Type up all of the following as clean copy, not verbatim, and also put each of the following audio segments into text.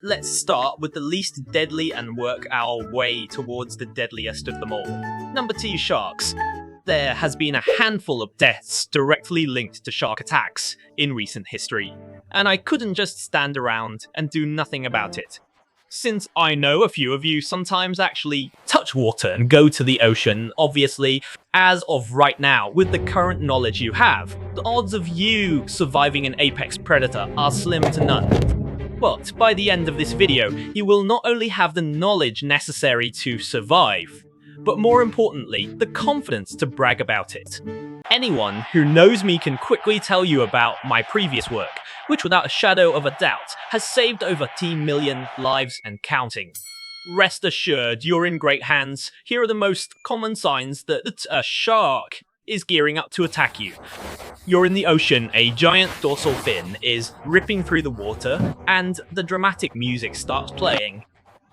Let's start with the least deadly and work our way towards the deadliest of them all. Number 2, sharks. There has been a handful of deaths directly linked to shark attacks in recent history, and I couldn't just stand around and do nothing about it. Since I know a few of you sometimes actually touch water and go to the ocean, obviously, as of right now, with the current knowledge you have, the odds of you surviving an apex predator are slim to none. But by the end of this video, you will not only have the knowledge necessary to survive, but more importantly, the confidence to brag about it. Anyone who knows me can quickly tell you about my previous work, which without a shadow of a doubt has saved over 10 million lives and counting. Rest assured, you're in great hands. Here are the most common signs that a shark is gearing up to attack you. You're in the ocean, a giant dorsal fin is ripping through the water, and the dramatic music starts playing.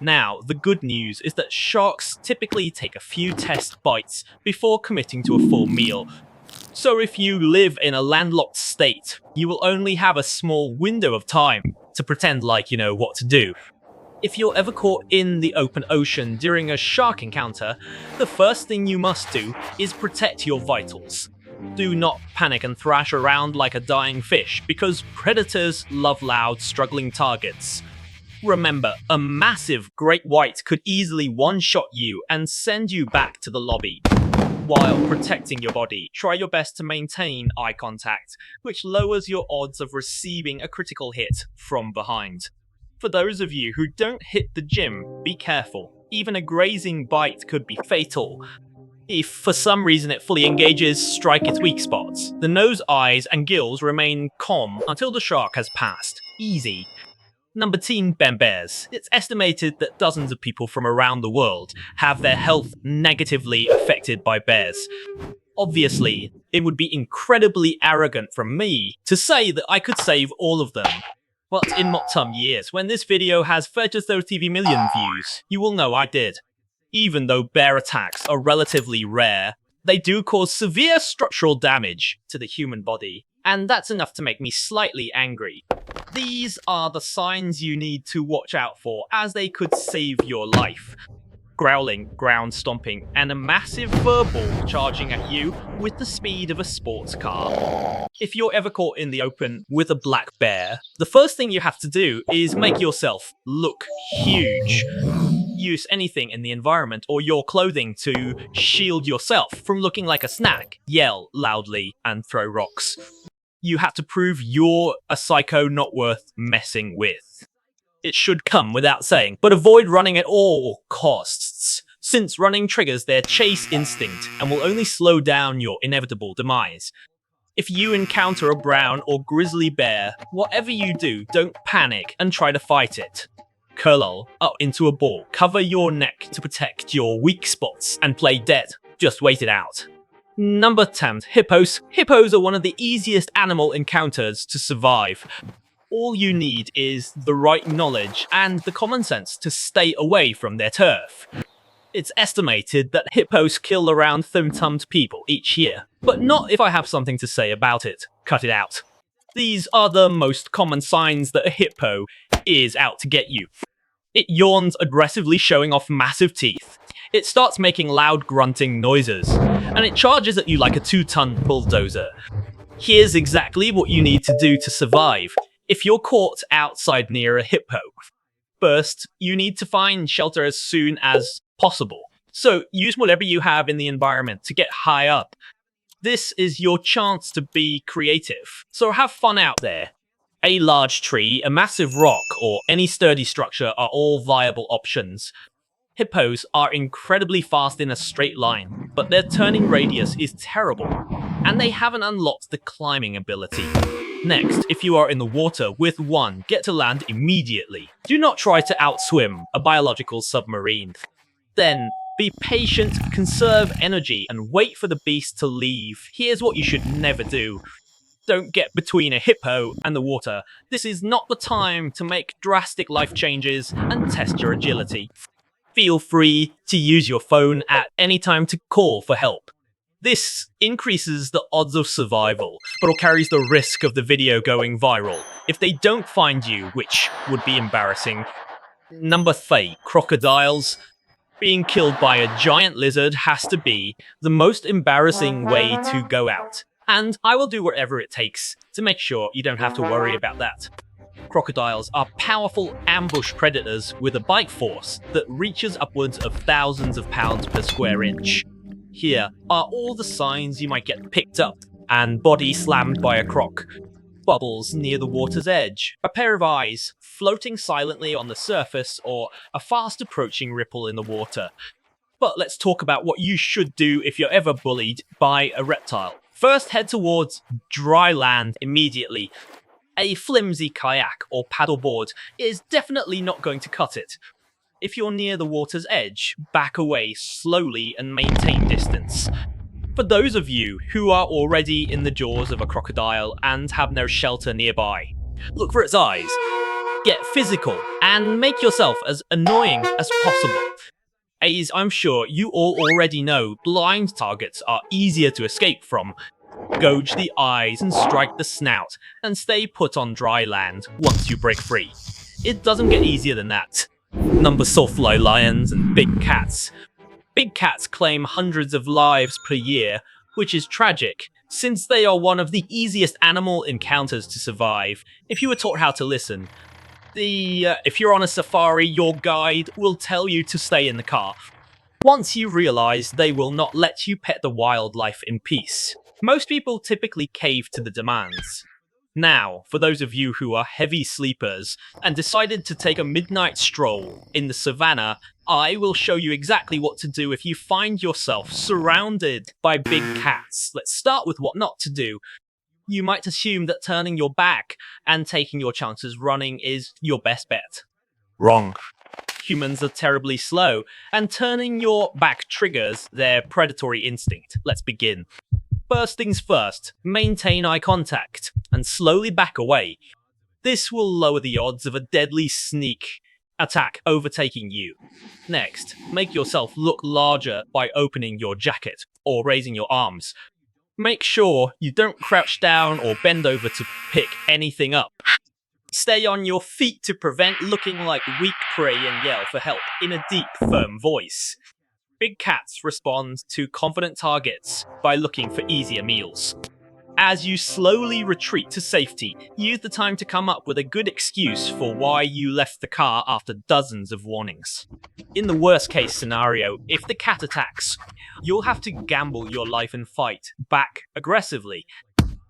Now, the good news is that sharks typically take a few test bites before committing to a full meal. So if you live in a landlocked state, you will only have a small window of time to pretend like you know what to do. If you're ever caught in the open ocean during a shark encounter, the first thing you must do is protect your vitals. Do not panic and thrash around like a dying fish, because predators love loud, struggling targets. Remember, a massive great white could easily one-shot you and send you back to the lobby. While protecting your body, try your best to maintain eye contact, which lowers your odds of receiving a critical hit from behind. For those of you who don't hit the gym, be careful. Even a grazing bite could be fatal. If for some reason it fully engages, strike its weak spots. The nose, eyes, and gills remain calm until the shark has passed. Easy. Number 10, bears. It's estimated that dozens of people from around the world have their health negatively affected by bears. Obviously, it would be incredibly arrogant from me to say that I could save all of them. But in some years, when this video has 30 million views, you will know I did. Even though bear attacks are relatively rare, they do cause severe structural damage to the human body, and that's enough to make me slightly angry. These are the signs you need to watch out for, as they could save your life. Growling, ground stomping, and a massive furball charging at you with the speed of a sports car. If you're ever caught in the open with a black bear, the first thing you have to do is make yourself look huge. Use anything in the environment or your clothing to shield yourself from looking like a snack. Yell loudly and throw rocks. You have to prove you're a psycho not worth messing with. It should come without saying, but avoid running at all costs, since running triggers their chase instinct and will only slow down your inevitable demise. If you encounter a brown or grizzly bear, whatever you do, don't panic and try to fight it. Curl up into a ball, cover your neck to protect your weak spots, and play dead. Just wait it out. Number 10, hippos. Hippos are one of the easiest animal encounters to survive. All you need is the right knowledge and the common sense to stay away from their turf. It's estimated that hippos kill around 1,000 people each year, but not if I have something to say about it. Cut it out. These are the most common signs that a hippo is out to get you. It yawns aggressively, showing off massive teeth. It starts making loud grunting noises, and it charges at you like a 2-ton bulldozer. Here's exactly what you need to do to survive if you're caught outside near a hippo. First, you need to find shelter as soon as possible. So use whatever you have in the environment to get high up. This is your chance to be creative, so have fun out there. A large tree, a massive rock, or any sturdy structure are all viable options. Hippos are incredibly fast in a straight line, but their turning radius is terrible, and they haven't unlocked the climbing ability. Next, if you are in the water with one, get to land immediately. Do not try to outswim a biological submarine. Then, be patient, conserve energy, and wait for the beast to leave. Here's what you should never do. Don't get between a hippo and the water. This is not the time to make drastic life changes and test your agility. Feel free to use your phone at any time to call for help. This increases the odds of survival, but it carries the risk of the video going viral if they don't find you, which would be embarrassing. Number 3, crocodiles. Being killed by a giant lizard has to be the most embarrassing way to go out. And I will do whatever it takes to make sure you don't have to worry about that. Crocodiles are powerful ambush predators with a bite force that reaches upwards of thousands of pounds per square inch. Here are all the signs you might get picked up and body slammed by a croc. Bubbles near the water's edge, a pair of eyes floating silently on the surface, or a fast approaching ripple in the water. But let's talk about what you should do if you're ever bullied by a reptile. First, head towards dry land immediately. A flimsy kayak or paddleboard is definitely not going to cut it. If you're near the water's edge, back away slowly and maintain distance. For those of you who are already in the jaws of a crocodile and have no shelter nearby, look for its eyes. Get physical and make yourself as annoying as possible. As I'm sure you all already know, blind targets are easier to escape from. Gouge the eyes and strike the snout, and stay put on dry land once you break free. It doesn't get easier than that. Number sawfly lions and big cats. Big cats claim hundreds of lives per year, which is tragic, since they are one of the easiest animal encounters to survive if you were taught how to listen. If you're on a safari, your guide will tell you to stay in the car. Once you realize they will not let you pet the wildlife in peace. Most people typically cave to the demands. Now, for those of you who are heavy sleepers and decided to take a midnight stroll in the savannah, I will show you exactly what to do if you find yourself surrounded by big cats. Let's start with what not to do. You might assume that turning your back and taking your chances running is your best bet. Wrong. Humans are terribly slow, and turning your back triggers their predatory instinct. Let's begin. First things first, maintain eye contact and slowly back away. This will lower the odds of a deadly sneak attack overtaking you. Next, make yourself look larger by opening your jacket or raising your arms. Make sure you don't crouch down or bend over to pick anything up. Stay on your feet to prevent looking like weak prey and yell for help in a deep, firm voice. Big cats respond to confident targets by looking for easier meals. As you slowly retreat to safety, use the time to come up with a good excuse for why you left the car after dozens of warnings. In the worst case scenario, if the cat attacks, you'll have to gamble your life and fight back aggressively.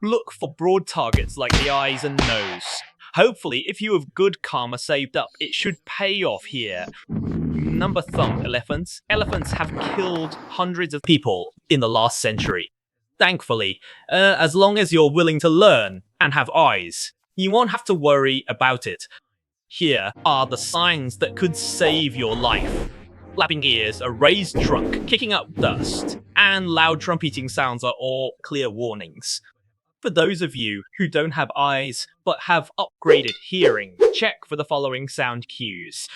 Look for broad targets like the eyes and nose. Hopefully, if you have good karma saved up, it should pay off here. Number thumb elephants. Elephants have killed hundreds of people in the last century. Thankfully, as long as you're willing to learn and have eyes, you won't have to worry about it. Here are the signs that could save your life. Flapping ears, a raised trunk, kicking up dust, and loud trumpeting sounds are all clear warnings. For those of you who don't have eyes but have upgraded hearing, check for the following sound cues.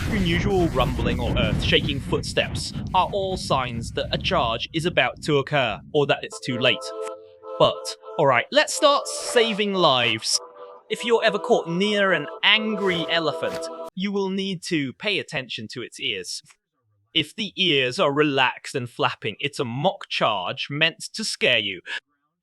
Unusual rumbling or earth-shaking footsteps are all signs that a charge is about to occur or that it's too late. But, alright, let's start saving lives. If you're ever caught near an angry elephant, you will need to pay attention to its ears. If the ears are relaxed and flapping, it's a mock charge meant to scare you.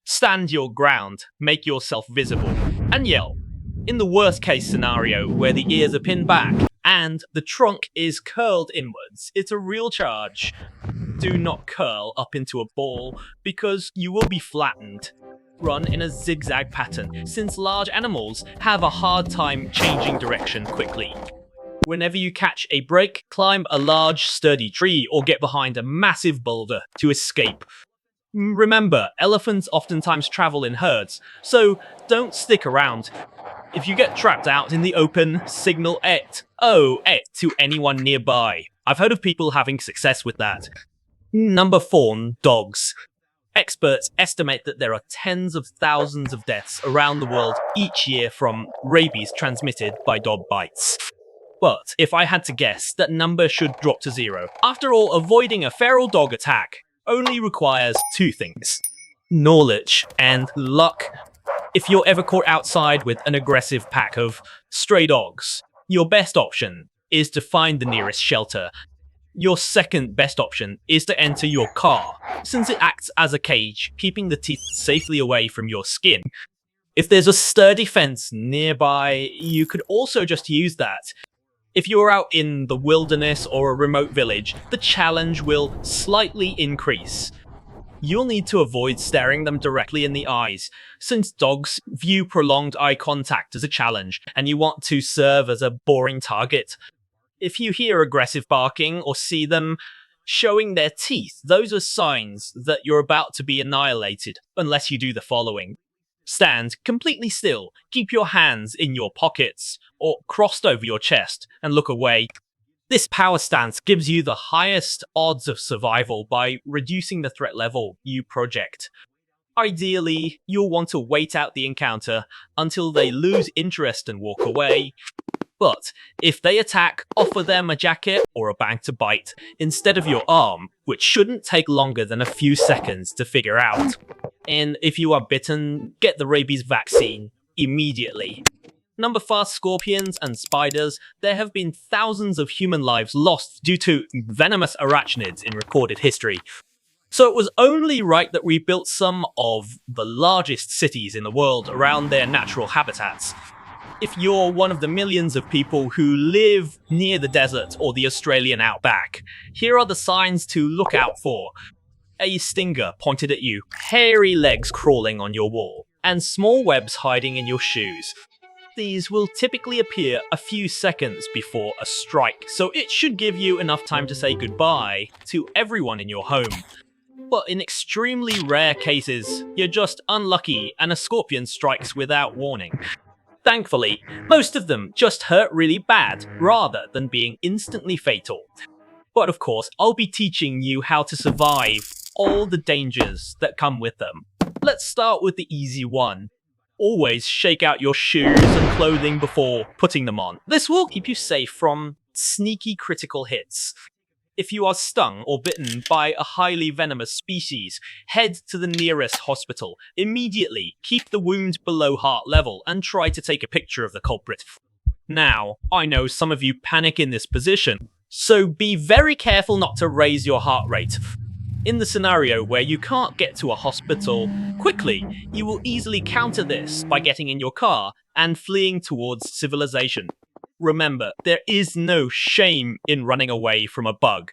Stand your ground, make yourself visible, and yell. In the worst case scenario, where the ears are pinned back and the trunk is curled inwards, it's a real charge. Do not curl up into a ball because you will be flattened. Run in a zigzag pattern, since large animals have a hard time changing direction quickly. Whenever you catch a break, climb a large sturdy tree or get behind a massive boulder to escape. Remember, elephants oftentimes travel in herds, so don't stick around. If you get trapped out in the open, signal et to anyone nearby. I've heard of people having success with that. Number 4, dogs. Experts estimate that there are tens of thousands of deaths around the world each year from rabies transmitted by dog bites. But if I had to guess, that number should drop to 0. After all, avoiding a feral dog attack only requires two things: knowledge and luck. If you're ever caught outside with an aggressive pack of stray dogs, your best option is to find the nearest shelter. Your second best option is to enter your car, since it acts as a cage, keeping the teeth safely away from your skin. If there's a sturdy fence nearby, you could also just use that. If you're out in the wilderness or a remote village, the challenge will slightly increase. You'll need to avoid staring them directly in the eyes, since dogs view prolonged eye contact as a challenge, and you want to serve as a boring target. If you hear aggressive barking or see them showing their teeth, those are signs that you're about to be annihilated, unless you do the following. Stand completely still, keep your hands in your pockets or crossed over your chest, and look away. This power stance gives you the highest odds of survival by reducing the threat level you project. Ideally, you'll want to wait out the encounter until they lose interest and walk away. But if they attack, offer them a jacket or a bag to bite instead of your arm, which shouldn't take longer than a few seconds to figure out. And if you are bitten, get the rabies vaccine immediately. Number fast scorpions and spiders, there have been thousands of human lives lost due to venomous arachnids in recorded history. So it was only right that we built some of the largest cities in the world around their natural habitats. If you're one of the millions of people who live near the desert or the Australian outback, here are the signs to look out for. A stinger pointed at you, hairy legs crawling on your wall, and small webs hiding in your shoes. These will typically appear a few seconds before a strike, so it should give you enough time to say goodbye to everyone in your home. But in extremely rare cases, you're just unlucky and a scorpion strikes without warning. Thankfully, most of them just hurt really bad, rather than being instantly fatal. But of course, I'll be teaching you how to survive all the dangers that come with them. Let's start with the easy one. Always shake out your shoes and clothing before putting them on. This will keep you safe from sneaky critical hits. If you are stung or bitten by a highly venomous species, head to the nearest hospital. Immediately, keep the wound below heart level and try to take a picture of the culprit. Now, I know some of you panic in this position, so be very careful not to raise your heart rate. In the scenario where you can't get to a hospital quickly, you will easily counter this by getting in your car and fleeing towards civilization. Remember, there is no shame in running away from a bug.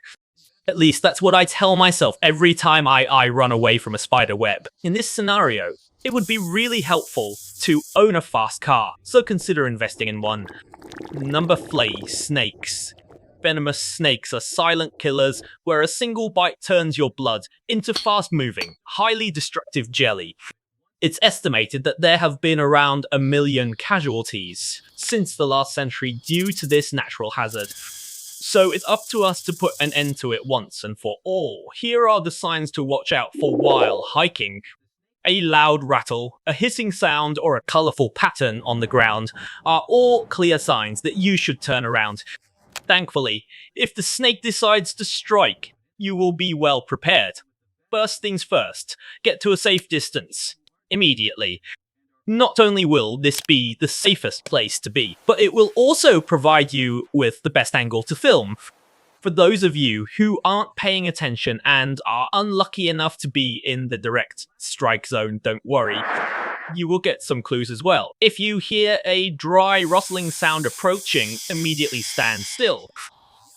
At least that's what I tell myself every time I run away from a spider web. In this scenario, it would be really helpful to own a fast car, so consider investing in one. Number 3, snakes. Venomous snakes are silent killers where a single bite turns your blood into fast-moving, highly destructive jelly. It's estimated that there have been around 1 million casualties since the last century due to this natural hazard. So it's up to us to put an end to it once and for all. Here are the signs to watch out for while hiking. A loud rattle, a hissing sound, or a colourful pattern on the ground are all clear signs that you should turn around. Thankfully, if the snake decides to strike, you will be well prepared. First things first, get to a safe distance. Immediately. Not only will this be the safest place to be, but it will also provide you with the best angle to film. For those of you who aren't paying attention and are unlucky enough to be in the direct strike zone, don't worry. You will get some clues as well. If you hear a dry rustling sound approaching, immediately stand still.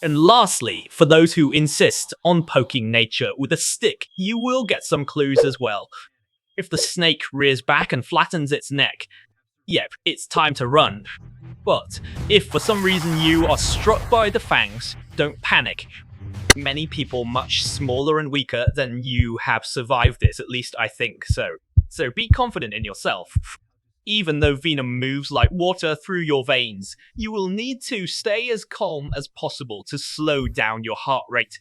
And lastly, for those who insist on poking nature with a stick, you will get some clues as well. If the snake rears back and flattens its neck, yep, it's time to run. But if for some reason you are struck by the fangs, don't panic. Many people much smaller and weaker than you have survived this, at least I think so. So be confident in yourself. Even though venom moves like water through your veins, you will need to stay as calm as possible to slow down your heart rate.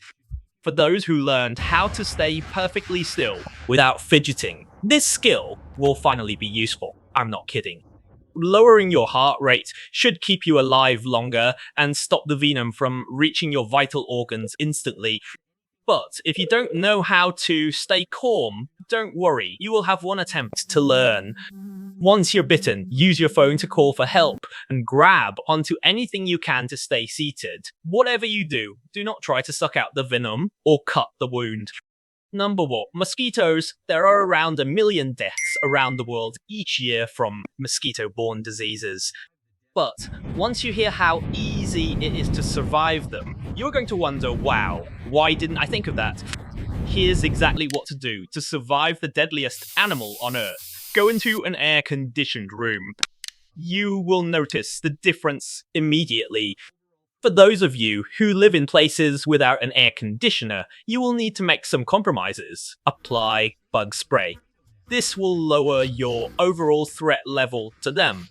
For those who learned how to stay perfectly still without fidgeting, this skill will finally be useful. I'm not kidding. Lowering your heart rate should keep you alive longer and stop the venom from reaching your vital organs instantly. But if you don't know how to stay calm, don't worry, you will have one attempt to learn. Once you're bitten, use your phone to call for help and grab onto anything you can to stay seated. Whatever you do, do not try to suck out the venom or cut the wound. Number 1. Mosquitoes. There are around 1 million deaths around the world each year from mosquito-borne diseases. But once you hear how easy it is to survive them, you're going to wonder, wow, why didn't I think of that? Here's exactly what to do to survive the deadliest animal on Earth. Go into an air-conditioned room. You will notice the difference immediately. For those of you who live in places without an air conditioner, you will need to make some compromises. Apply bug spray. This will lower your overall threat level to them.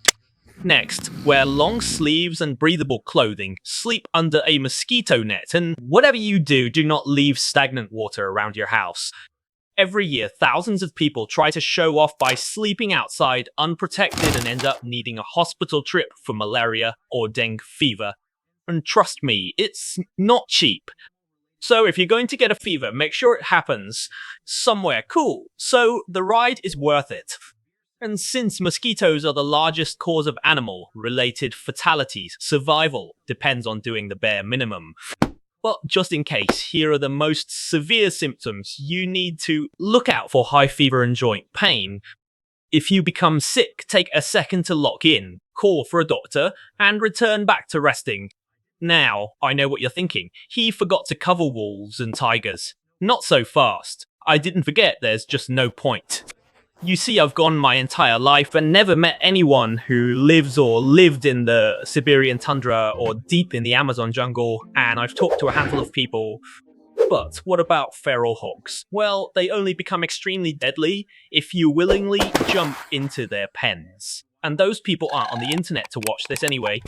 Next, wear long sleeves and breathable clothing, sleep under a mosquito net, and whatever you do, do not leave stagnant water around your house. Every year, thousands of people try to show off by sleeping outside unprotected and end up needing a hospital trip for malaria or dengue fever. And trust me, it's not cheap. So if you're going to get a fever, make sure it happens somewhere cool, so the ride is worth it. And since mosquitoes are the largest cause of animal-related fatalities, survival depends on doing the bare minimum. But just in case, here are the most severe symptoms. You need to look out for high fever and joint pain. If you become sick, take a second to lock in, call for a doctor, and return back to resting. Now, I know what you're thinking. He forgot to cover wolves and tigers. Not so fast. I didn't forget, there's just no point. You see, I've gone my entire life and never met anyone who lives or lived in the Siberian tundra or deep in the Amazon jungle, and I've talked to a handful of people. But what about feral hogs? Well, they only become extremely deadly if you willingly jump into their pens. And those people aren't on the internet to watch this anyway.